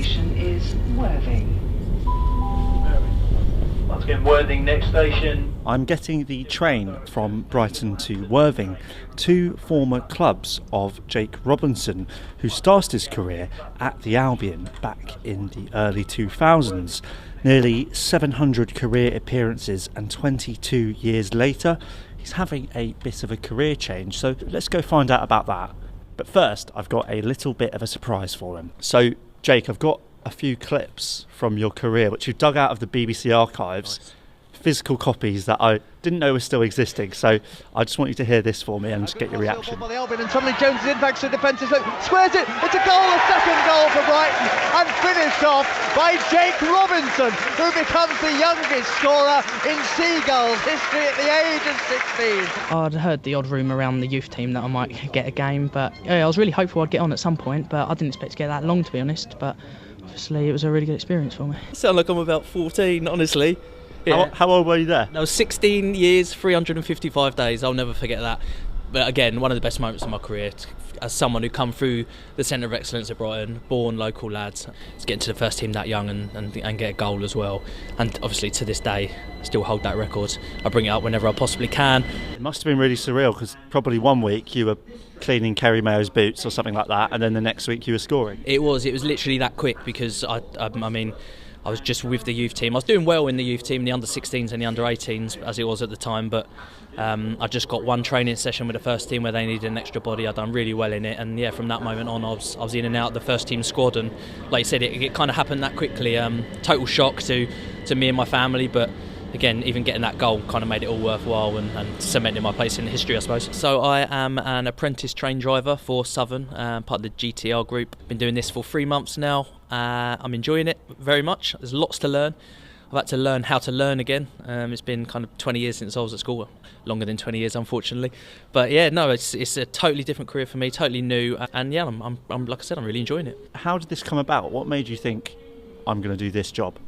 station is Worthing. Once again, Worthing next station. I'm getting the train from Brighton to Worthing, two former clubs of Jake Robinson, who started his career at the Albion back in the early 2000s. Nearly 700 career appearances, and 22 years later, he's having a bit of a career change. So let's go find out about that. But first, I've got a little bit of a surprise for him. So, Jake, I've got a few clips from your career, which you've dug out of the BBC archives. Nice. Physical copies that I didn't know were still existing, so I just want you to hear this for me and just get your reaction. By the Albion, and suddenly Jones is in back to the defensive look, squares it, it's a goal, a second goal for Brighton, and finished off by Jake Robinson, who becomes the youngest scorer in Seagulls history at the age of 16. I'd heard the odd rumour around the youth team that I might get a game, but I was really hopeful I'd get on at some point, but I didn't expect to get that long, to be honest. But obviously it was a really good experience for me. I sound like I'm about 14, honestly. Yeah. How old were you there? I was 16 years, 355 days. I'll never forget that. But again, one of the best moments of my career. As someone who come through the Centre of Excellence at Brighton, born local lads, to get into the first team that young and get a goal as well. And obviously to this day, still hold that record. I bring it up whenever I possibly can. It must have been really surreal, because probably one week you were cleaning Kerry Mayo's boots or something like that, and then the next week you were scoring. It was literally that quick, because I was just with the youth team. I was doing well in the youth team, the under-16s and the under-18s, as it was at the time, but I just got one training session with the first team where they needed an extra body. I'd done really well in it, and yeah, from that moment on I was in and out of the first team squad, and like you said, it kind of happened that quickly. Total shock to me and my family, but again, even getting that goal kind of made it all worthwhile and cemented my place in history, I suppose. So I am an apprentice train driver for Southern, part of the GTR group. Been doing this for 3 months now. I'm enjoying it very much. There's lots to learn. I've had to learn how to learn again. It's been kind of 20 years since I was at school. Longer than 20 years, unfortunately. But yeah, no, it's a totally different career for me, totally new. And yeah, I'm like I said, I'm really enjoying it. How did this come about? What made you think, I'm going to do this job?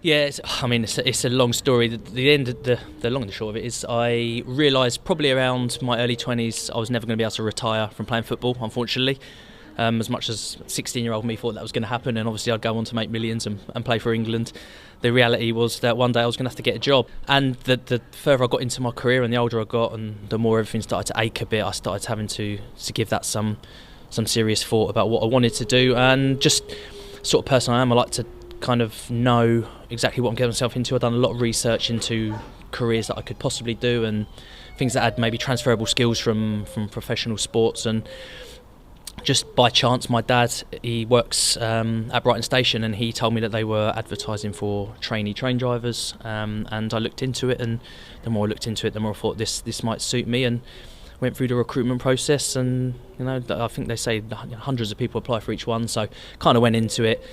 Yeah, it's a long story. The long and the short of it is I realised probably around my early 20s I was never going to be able to retire from playing football, unfortunately. As much as 16-year-old me thought that was going to happen, and obviously I'd go on to make millions and play for England, the reality was that one day I was going to have to get a job. And the further I got into my career and the older I got and the more everything started to ache a bit, I started having to give that some serious thought about what I wanted to do. And just sort of person I am, I like to kind of know exactly what I'm getting myself into. I've done a lot of research into careers that I could possibly do and things that had maybe transferable skills from professional sports. And just by chance, my dad, he works at Brighton Station, and he told me that they were advertising for trainee train drivers, and I looked into it, and the more I looked into it, the more I thought this might suit me, and went through the recruitment process. And I think they say hundreds of people apply for each one, so kind of went into it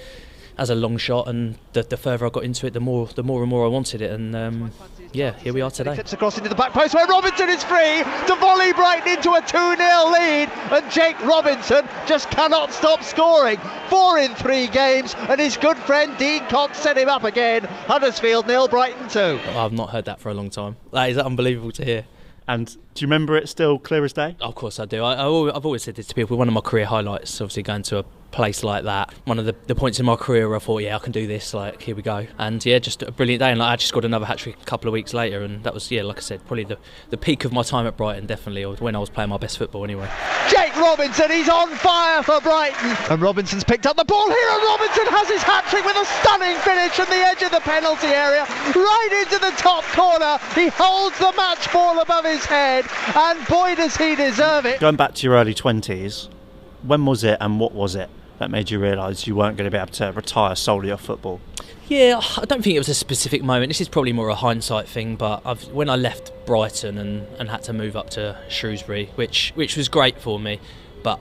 as a long shot, and the further I got into it, the more and more I wanted it, and yeah, here we are today. Tips across into the back post where Robinson is free to volley Brighton into a 2-0 lead, and Jake Robinson just cannot stop scoring. 4 in 3 games, and his good friend Dean Cox set him up again. Huddersfield 0, Brighton 2. I've not heard that for a long time. That is unbelievable to hear. And do you remember it still clear as day? Of course I do. I've always said this to people. One of my career highlights, obviously going to a place like that. One of the points in my career where I thought, yeah, I can do this, like, here we go. And yeah, just a brilliant day. And I actually scored another hat-trick a couple of weeks later, and that was, yeah, like I said, probably the peak of my time at Brighton, definitely, or when I was playing my best football anyway. Jake Robinson, he's on fire for Brighton, and Robinson's picked up the ball here, and Robinson has his hat-trick with a stunning finish from the edge of the penalty area, right into the top corner. He holds the match ball above his head, and boy does he deserve it. Going back to your early 20s, when was it and what was it that made you realise you weren't going to be able to retire solely off football? Yeah, I don't think it was a specific moment. This is probably more a hindsight thing, but when I left Brighton and had to move up to Shrewsbury, which was great for me, but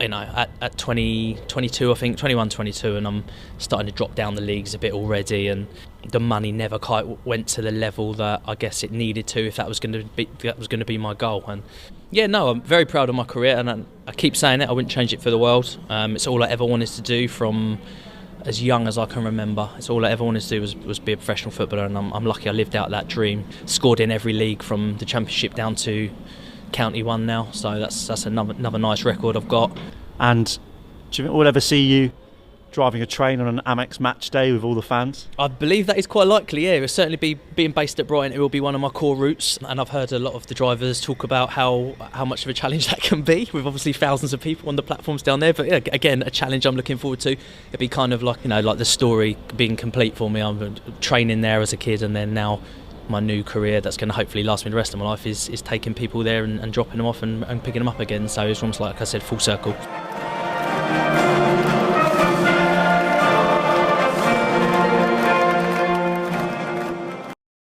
at 22, I think 21, 22, and I'm starting to drop down the leagues a bit already, and the money never quite went to the level that I guess it needed to if that was going to be my goal. And yeah, no, I'm very proud of my career, and I keep saying it. I wouldn't change it for the world. It's all I ever wanted to do from as young as I can remember. It's all I ever wanted to do was be a professional footballer, and I'm lucky I lived out that dream. Scored in every league from the Championship down to County 1 now, so that's another nice record I've got. And do you think we'll ever see you driving a train on an Amex match day with all the fans? I believe that is quite likely, yeah. It will certainly be, being based at Brighton, it will be one of my core routes, and I've heard a lot of the drivers talk about how much of a challenge that can be, with obviously thousands of people on the platforms down there. But yeah, again, a challenge I'm looking forward to. It'd be kind of like, like the story being complete for me. I'm training there as a kid, and then now my new career that's going to hopefully last me the rest of my life is taking people there and dropping them off and picking them up again. So it's almost like I said, full circle.